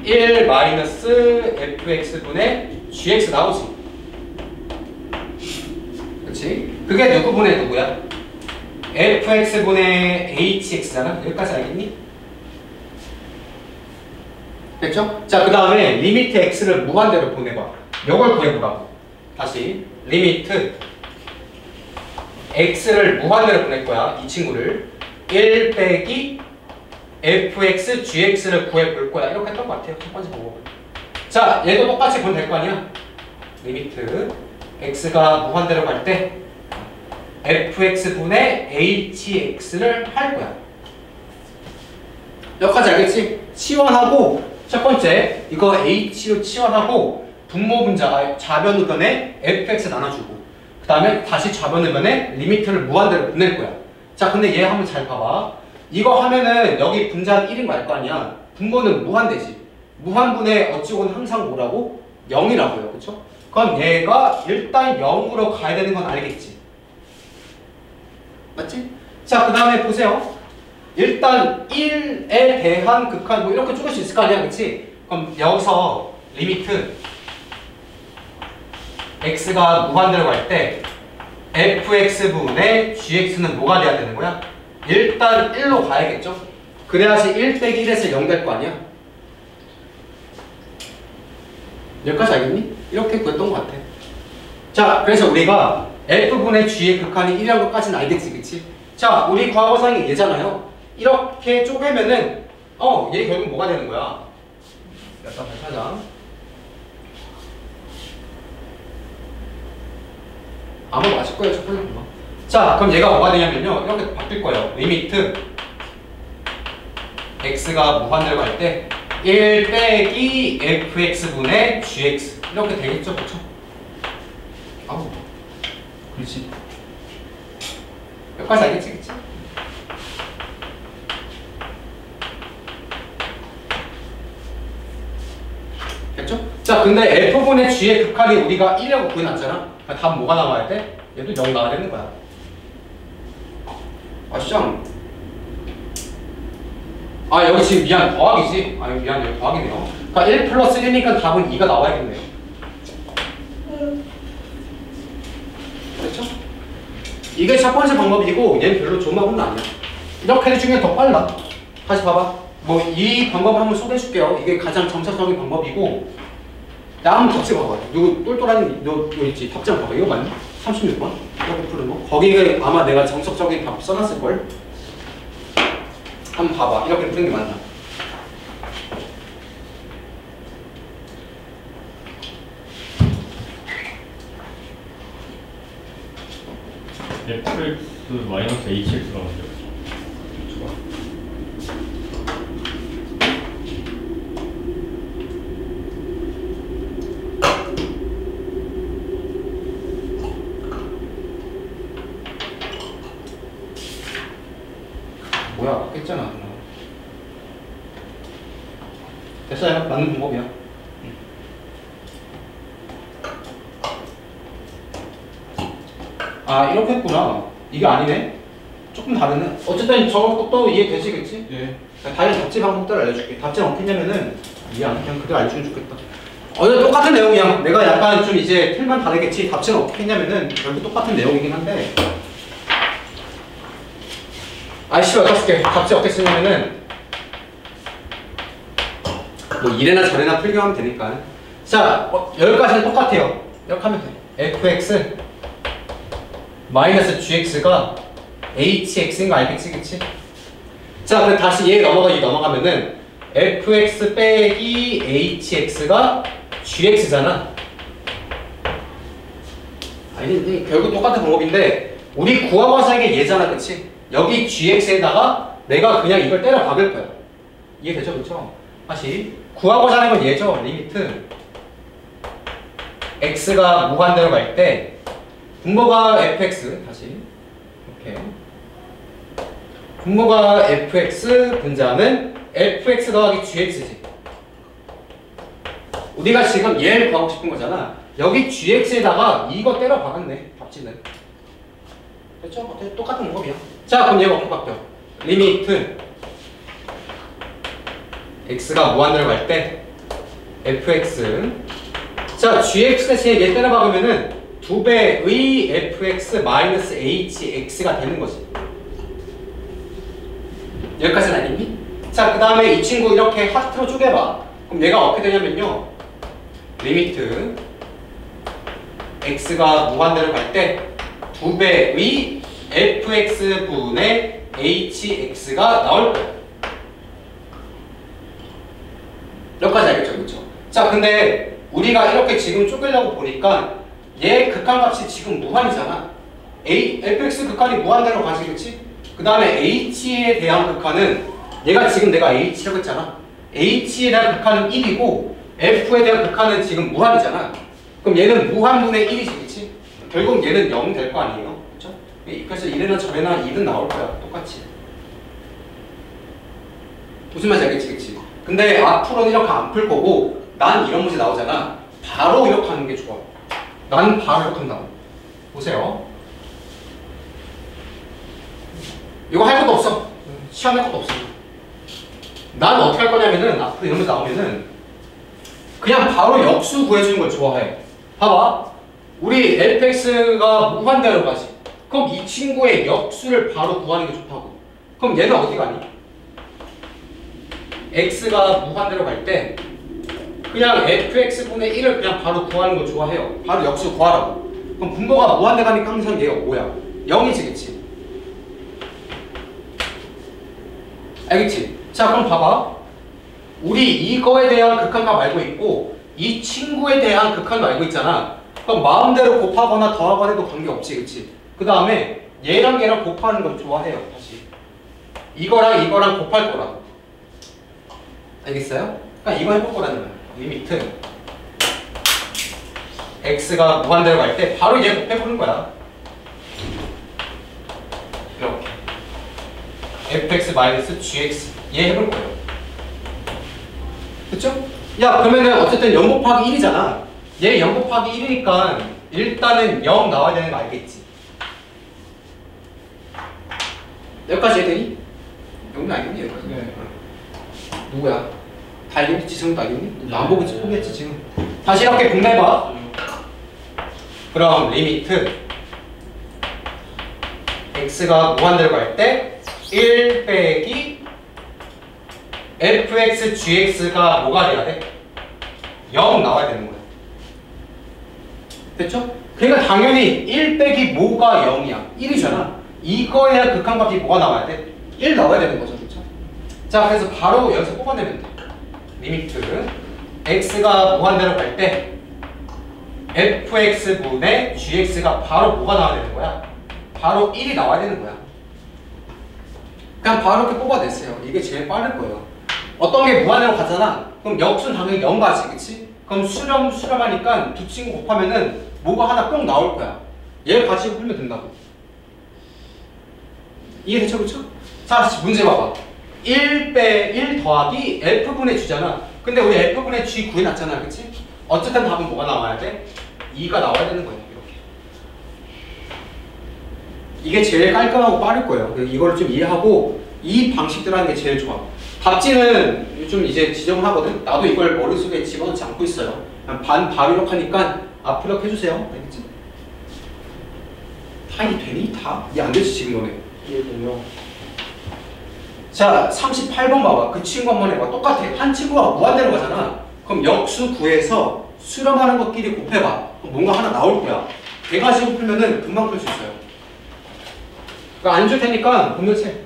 1-fx분의 gx 나오지. 그치? 그게 누구분의 누구야? fx분의 hx잖아? 여기까지 알겠니? 됐죠? 자, 그 다음에 리미트 x를 무한대로 보내봐. 요걸 구해보라고. 다시 리미트 x를 무한대로 보낼 거야. 이 친구를 1 빼기 fx gx를 구해볼 거야. 이렇게 했던 것 같아요. 첫 번째 방법은. 자, 얘도 똑같이 보면 될 거 아니야? 리미트 x가 무한대로 갈 때 fx분의 hx를 할 거야. 여기까지 알겠지? 치환하고 첫 번째 이거 h로 치환하고 분모분자 좌변우변에 fx 나눠주고 그 다음에 다시 좌변우변에 리미트를 무한대로 보낼 거야. 자, 근데 얘 한번 잘 봐봐. 이거 하면은 여기 분자는 1인 거 알 거 아니야. 분모는 무한대지. 무한분의 어찌고는 항상 뭐라고? 0이라고요. 그쵸? 그럼 얘가 일단 0으로 가야 되는 건 알겠지? 맞지? 자, 그 다음에 보세요. 일단 1에 대한 극한 뭐 이렇게 쪼갤 수 있을 거 아니야, 그치? 그럼 여기서 리미트 x가 무한대로 갈 때 fx분의 gx는 뭐가 돼야 되는 거야? 일단 1로 가야겠죠? 그래야지 1 빼기 1에서 0 될 거 아니야? 여기까지 알겠니? 이렇게 구했던 것 같아. 자, 그래서 우리가 f분의 g의 극한이 1이라는 것까지는 알겠지, 그치? 자, 우리 과거사항이 얘잖아요. 이렇게 쪼개면은 얘 결국 뭐가 되는 거야? 약간 다시 하자. 아마 맞을 거예요, 첫 번째 거. 자, 그럼 얘가 뭐가 되냐면요. 이렇게 바뀔 거예요. 리미트 x가 무한대로 갈 때 1 빼기 fx분의 gx 이렇게 되겠죠, 그쵸? 그렇지. 여기까지 알겠지, 그치? 됐죠? 자, 근데 f분의 g의 극한이 우리가 1이라고 구해놨잖아? 그러니까 답은 뭐가 나와야 돼? 얘도 0 나와야 되는 거야. 시장. 여기 지금 미안, 더하기지? 미안, 여기 더하기네요. 그러니까 1 플러스 1이니까 답은 2가 나와야겠네요. 됐죠? 이게 첫 번째 방법이고 얘는 별로 좋은 방법은 아니야. 이렇게 해주면 더 빨라. 다시 봐봐. 뭐 이 방법을 한번 소개해줄게요. 이게 가장 정석적인 방법이고 나 한번 답지 봐봐. 누구 똘똘한 너 있지? 답장 봐봐. 이거 맞니? 36번? 이렇게 푸는 거? 거기에 아마 내가 정석적인 답 써놨을걸? 한번 봐봐. 이렇게 푸는 게 맞나? fx 마이너스 hx가 먼저. 뭐야, 바뀌었잖아. 됐어요. 맞는 방법이야. 이렇게 했구나. 이게 아니네. 조금 다르네. 어쨌든 저것도 또 이해되시겠지? 예. 다른 답지 방법들 알려줄게. 답지는 어떻게 했냐면은 미안 그냥 그대로 알려주면 좋겠다. 똑같은 내용이야. 내가 약간 좀 이제 틀만 다르겠지. 답지는 어떻게 했냐면은 결국 똑같은 내용이긴 한데 아이씨 어떻게 쓸게. 답지 어떻게 쓰냐면은 뭐 이래나 저래나 풀기만 하면 되니까. 자 여기까지는 똑같아요. 이렇게 하면 돼. fx 마이너스 gx가 hx인가 알겠지? 자 그럼 다시 얘 넘어가면은 fx 빼기 hx가 gx잖아. 아니 결국 똑같은 방법인데 우리 구하고자 하는 게 얘잖아, 그치? 여기 gx에다가 내가 그냥 이걸 때려 박을 거야. 이해되죠, 그쵸? 다시 구하고자 하는 건 얘죠. 리미트 x가 무한대로 갈 때 분모가 fx 다시 이렇게 분모가 fx 분자는 fx 더하기 gx지. 우리가 지금 얘를 구하고 싶은 거잖아. 여기 gx에다가 이거 때려 박았네. 답지는. 됐죠? 똑같은 방법이야. 자 그럼 얘가 어떻게 바뀌어? 리미트 x가 무한대로 갈 때 fx 자 gx 대신에 얘 때려 박으면은 2배의 fx 마이너스 hx가 되는 거지. 여기까지는 알겠니? 자 그 다음에 이 친구 이렇게 하트로 쪼개봐. 그럼 얘가 어떻게 되냐면요 리미트 x가 무한대로 갈 때 2배의 fx분의 hx가 나올 거야. 여기까지 알겠죠? 그쵸? 자 근데 우리가 이렇게 지금 쪼개려고 보니까 얘 극한값이 지금 무한이잖아. fx 극한이 무한대로 가지, 그치? 그 다음에 h에 대한 극한은 얘가 지금 내가 h라고 했잖아. h에 대한 극한은 1이고 f에 대한 극한은 지금 무한이잖아. 그럼 얘는 무한분의 1이지, 그치? 결국 얘는 0 될 거 아니에요? 그쵸? 그래서 이래나 저래나 1은 나올 거야. 똑같이. 무슨 말인지 알겠지, 그치? 근데 앞으로는 이렇게 안 풀 거고 난 이런 문제 나오잖아. 바로 이렇게 하는 게 좋아. 난 바로 이렇게 한다. 보세요. 이거 할 것도 없어. 시험할 것도 없어. 난 어떻게 할 거냐면은 앞으로 이런 문제 나오면은 그냥 바로 역수 구해주는 걸 좋아해. 봐봐. 우리 fx가 무한대로 가지. 그럼 이 친구의 역수를 바로 구하는 게 좋다고. 그럼 얘는 어디 가니? x가 무한대로 갈 때 그냥 fx분의 1을 그냥 바로 구하는 거 좋아해요. 바로 역수 구하라고. 그럼 분모가 무한대 가니까 항상 얘가 뭐야? 0이지, 그치? 알겠지? 자 그럼 봐봐. 우리 이거에 대한 극한값 알고 있고 이 친구에 대한 극한도 알고 있잖아. 그럼 마음대로 곱하거나 더하거나 해도 관계없지, 그치? 그 다음에 얘랑 얘랑 곱하는 걸 좋아해요. 다시 이거랑 이거랑 곱할 거라고. 알겠어요? 그러니까 이거 해볼 거라는 거야. 리미트 x가 무한대로 갈 때 바로 얘 곱해보는 거야. 이렇게 fx 마이너스 gx 얘 해볼 거예요. 그쵸? 야 그러면은 어쨌든 0 곱하기 1이잖아. 얘 0 곱하기 1이니까 일단은 0 나와야 되는 거 알겠지? 여기까지 해되니? 여기는 알겠니? 여기까지? 네. 누구야? 다 알겠니? 지성도 알겠니? 나 안 보고 포기했지 지금. 다시 이렇게 분배해봐. 그럼 리미트 x가 무한대로 갈 때 1 빼기 fx gx가 뭐가 돼야 돼? 0 나와야 되는 거야. 됐죠? 그러니까 당연히 1 빼기 뭐가 0이야? 1이잖아. 이거에 대한 극한값이 뭐가 나와야 돼? 1 나와야 되는 거죠. 그렇죠? 자 그래서 바로 여기서 뽑아내면 돼. 리미트 x가 무한대로 갈 때 fx분의 gx가 바로 뭐가 나와야 되는 거야? 바로 1이 나와야 되는 거야. 그냥 바로 이렇게 뽑아냈어요. 이게 제일 빠를 거예요. 어떤 게 무한대로 가잖아. 그럼 역수는 당연히 0 가지, 그치? 그럼 수렴하니까 두 친구 곱하면은 뭐가 하나 뿅 나올 거야. 얘를 가지고 풀면 된다고. 이해되죠, 그쵸? 자, 문제 봐봐. 1 더하기 f분의 g잖아. 근데 우리 f분의 g 구해놨잖아, 그치? 어쨌든 답은 뭐가 나와야 돼? 2가 나와야 되는 거야, 이렇게. 이게 제일 깔끔하고 빠를 거예요. 이걸 좀 이해하고 이 방식대로 하는 게 제일 좋아. 답지는 요즘 이제 지정을 하거든. 나도 이걸 머릿속에 집어넣지 않고 있어요. 그냥 반 바로 이렇게 하니까 앞으로 이렇게 해주세요. 알겠지? 다 이 되니? 다? 이게 안 되지 지금 너네. 이해되요. 자 38번 봐봐. 그 친구 한번 해봐. 똑같아. 한 친구가 무한대로 가잖아. 그럼 역수 구해서 수렴하는 것끼리 곱해봐. 그럼 뭔가 하나 나올 거야. 돼가지고 풀면은 금방 풀 수 있어요. 그러니까 안 줄 테니까 분별세.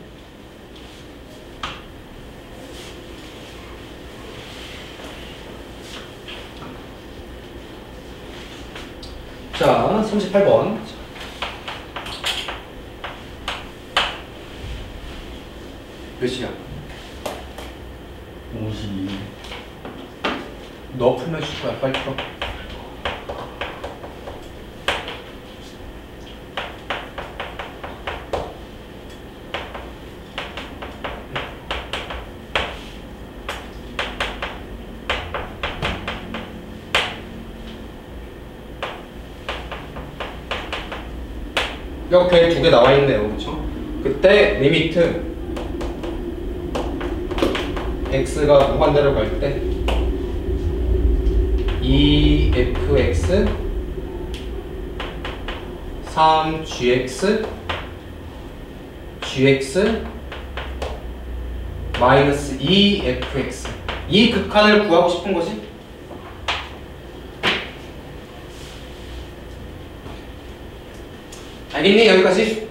자 38번. 몇이야? 52. 너 풀면 줄 거야. 빨리 풀어. 이렇게 두 개 나와 있네요. 그렇죠? 그때 리미트 x가 무한대로 갈 때 2fx 3gx gx 마이너스 2fx 이 극한을 구하고 싶은 거지? 알겠니? 여기까지?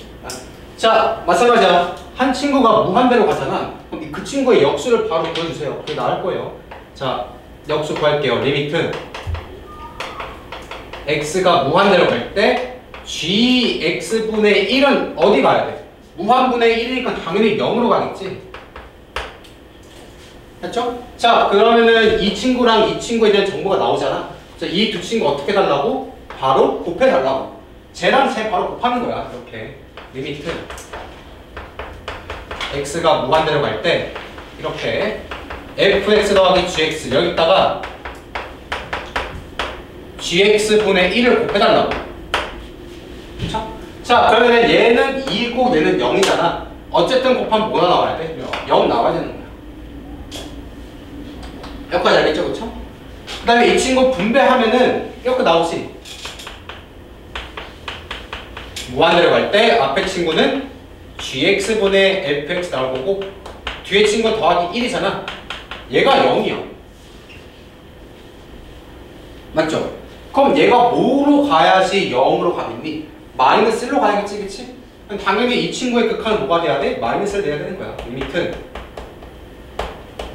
자, 마찬가지야. 한 친구가 무한대로 가잖아. 그럼 그 친구의 역수를 바로 보여주세요. 그게 나을 거예요. 자, 역수 구할게요. 리미트 x가 무한대로 갈 때 gx분의 1은 어디 가야 돼? 무한분의 1이니까 당연히 0으로 가겠지. 됐죠? 자, 그러면은 이 친구랑 이 친구에 대한 정보가 나오잖아. 이 두 친구 어떻게 달라고? 바로 곱해달라고. 쟤랑 쟤 바로 곱하는 거야. 이렇게 리미트 x가 무한대로 갈 때 이렇게 fx 더하기 gx 여기다가 gx분의 1을 곱해달라고. 그쵸? 자, 그러면 얘는 2고 얘는 0이잖아. 어쨌든 곱하면 뭐가 나와야 돼? 0 나와야 되는 거야. 여기까지 알겠죠? 그쵸? 그 다음에 이 친구 분배하면은 이렇게 나오지. 무한대로 갈 때 앞에 친구는 gx분의 fx 나올 거고 뒤에 친구는 더하기 1이잖아. 얘가 0이야. 맞죠? 그럼 얘가 뭐로 가야지 0으로 가겠니? 마이너스 1로 가야겠지, 그치? 그럼 당연히 이 친구의 극한은 뭐가 돼야 돼? 마이너스를 내야 되는 거야. 리미트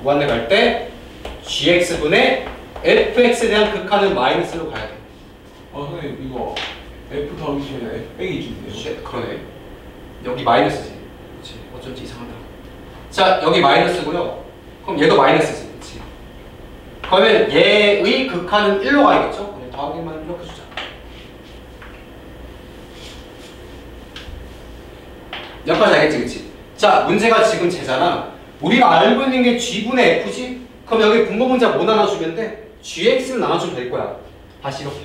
무한대 갈 때 gx분의 fx에 대한 극한은 마이너스로 가야 돼. 선생님 이거 F 더하기 C면 F 빼기 G인데요. 쉣, 그러네. 여기 마이너스지. 그치. 어쩐지 이상하다. 자, 여기 마이너스고요. 그럼 얘도 마이너스지. 그치. 그러면 얘의 극한은 1로 가야겠죠? 그냥 더하기만 이렇게 주자. 여기까지 알겠지, 그치? 자, 문제가 지금 쟤잖아. 우리가 알고 있는 게 G분의 F지? 그럼 여기 분모 분자 뭐 나눠주면 돼? GX를 나눠주면 될 거야. 다시 이렇게.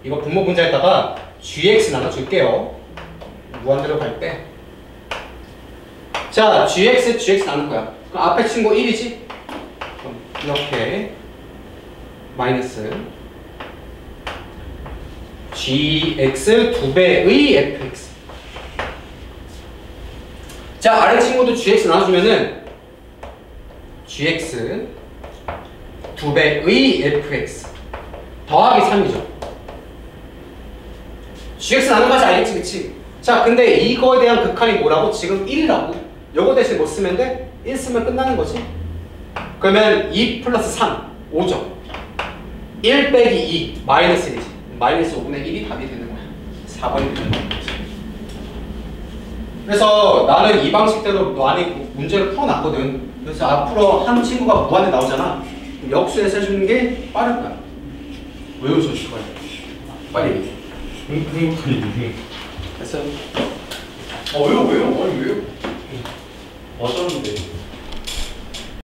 이거 분모 분자에다가 GX 나눠줄게요. 무한대로 갈 때. 자, GX 나눌 거야. 그럼 앞에 친구 1이지? 그럼 이렇게 마이너스 GX 2배의 FX. 자, 아래 친구도 GX 나눠주면은 GX 2배의 FX 더하기 3이죠. GX 나눈 거지 알겠지, 그치? 자, 근데 이거에 대한 극한이 뭐라고? 지금 1이라고. 요거 대신 뭐 쓰면 돼? 1 쓰면 끝나는 거지. 그러면 2 플러스 3, 5죠. 1 빼기 2, 마이너스 1이지. 마이너스 5분의 1이 답이 되는 거야. 4번이 되는 거지. 그래서 나는 이 방식대로 많이 문제를 풀어놨거든. 그래서 앞으로 한 친구가 무한대 나오잖아. 역수에서 해주는 게 빠를 거야. 외우셔 줄 거야. 빨리. 됐어요? 왜요? 아니 왜요? 어쩌는데?